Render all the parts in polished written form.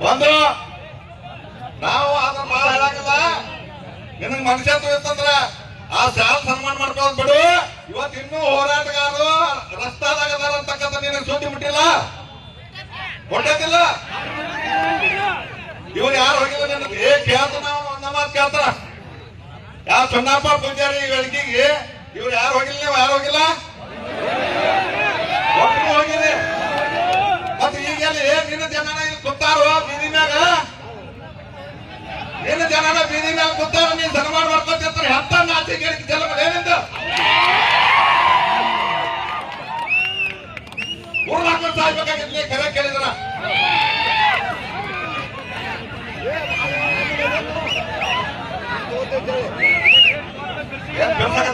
ಬಂದ್ರು. ನಾವು ಅದನ್ನ ಬಹಳ ಹೇಳಾಕಲ್ಲ. ನಿನಗ್ ಮನುಷ್ಯತ್ವ ಇತ್ತಂದ್ರ ಆ ಸಾಲ ಸನ್ಮಾನ ಮಾಡ್ಕೊಳ್ಳೋದು ಬಿಡು. ಇವತ್ತು ಇನ್ನೂ ಹೋರಾಟಗಾರರು ರಸ್ತಾದಾಗ ಅದಾರ ಅಂತಕ್ಕಂಥ ನಿನಗೆ ಸುದ್ದಿ ಮುಟ್ಟಿಲ್ಲ, ಕೊಟ್ಟಿಲ್ಲ. ಇವ್ರು ಯಾರು ಹೋಗಿಲ್ಲ ನಿನಗೆ ಕೇಳ್ತ ನಾವು ಒಂದ ಮಾತು ಕೇಳ್ತಾರ. ಯಾವ ಚನ್ನಪ್ಪ ಪೂಜಾರಿ ಗಳಿಗೆಗೆ ಇವ್ರು ಯಾರು ಹೋಗಿಲ್ಲ, ನೀವು ಯಾರು ಹೋಗಿಲ್ಲ, ಒಬ್ಬರು ಹೋಗಿರಿ. ಮತ್ತೆ ಈಗೆಲ್ಲ ನಿನ್ನ ಜನನ ಇಲ್ಲಿ ಕೂತಾರೋ ಬೀದಿ ಮ್ಯಾಗ, ನಿನ್ನ ಜನನ ಬೀದಿ ಮ್ಯಾಗ ಕೂತಾರ, ನೀನ್ ಸನ್ಮಾನ ಮಾಡ್ಕೊತಿರ್ತಾರೆ. ಎಂತ ನಾಚಿಕೆ ಜನ ಏನಿಂದ ಊರ್ಲಾಕೊಂಡು ಸಾಯ್ಬೇಕಾಗಿರ್ಲಿ. ಕರೆ ಕೇಳಿದ್ರ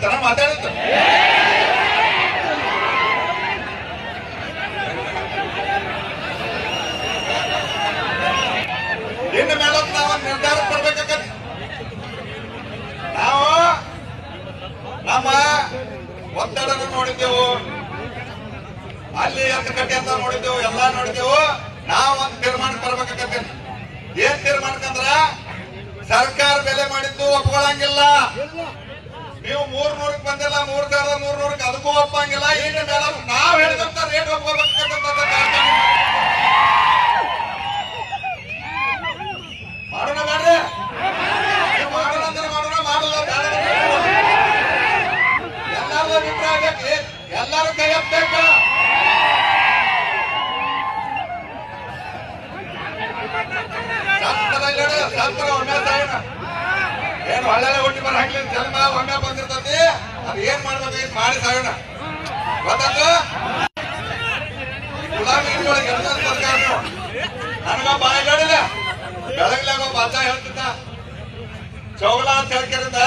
ಜನ ಮಾತಾಡಿದ್ರು. ಇನ್ನು ಮೇಲೆ ನಾವು ನಿರ್ಧಾರ ಕೊಡ್ಬೇಕಾಗತ್ತೆ. ನಾವು ನಮ್ಮ ಒತ್ತಡನ ನೋಡಿದ್ದೆವು, ಅಲ್ಲಿ ಕಟ್ಟಿ ಅಂತ ನೋಡಿದ್ದೆವು, ಎಲ್ಲಾ ನೋಡಿದ್ದೆವು. ನಾವು ಒಂದು ತೀರ್ಮಾನ ಬರ್ಬೇಕಾಗತ್ತೆ. ಏನ್ ತೀರ್ಮಾನಕ್ಕಂದ್ರ ಸರ್ಕಾರ ಬೆಲೆ ಮಾಡಿದ್ದು ಒಪ್ಕೊಳ್ಳಂಗಿಲ್ಲ. ನೀವು 300ಕ್ಕೆ ಬಂದಿಲ್ಲ, 3300ಕ್ಕೆ ಅದಕ್ಕೂ ಒಪ್ಪಂಗಿಲ್ಲ. ಈಗ ಮೇಲೆ ನಾವ್ ಹೇಳಿದಂತ ರೇಟ್ ಒಪ್ಕೋಬೇಕಂತ ಮಾಡೋಣ ಮಾಡ್ರಿ. ಮಾಡೋಣ ಅಂದ್ರೆ ಮಾಡೋಣ, ಮಾಡಲ್ಲ ಎಲ್ಲಾರು ಅಭಿಪ್ರಾಯ ಬೇಕು, ಎಲ್ಲಾರು ಕೈ ಎತ್ತಬೇಕು. ಶಾಸ್ತ್ರ ಒಮ್ಮೆ ಸಾಯೋಣ. ಏನ್ ಒಳ್ಳೆ ಹುಟ್ಟಿ ಬರ ಹಾಕ್ಲಿ ಜನ್ಮ ಒಮ್ಮೆ ಬಂದಿರ್ತತಿ. ಅದ್ ಏನ್ ಮಾಡ್ಬೇಕು ಮಾಡಿ ಸಾಯೋಣ. ಗೊತ್ತಾಯ್ತು? ಗುಲಾಮಿ ಸರ್ಕಾರ ನನಗ ಬಾಯಿ ಹೇಳಿಲ್ಲ. ಬೆಳಗ್ಲಾಗ ಬಾಜ ಹೇಳ್ತಿದ್ದ ಚೌಗಲ ಅಂತ ಹೇಳ್ಕರಿಂದ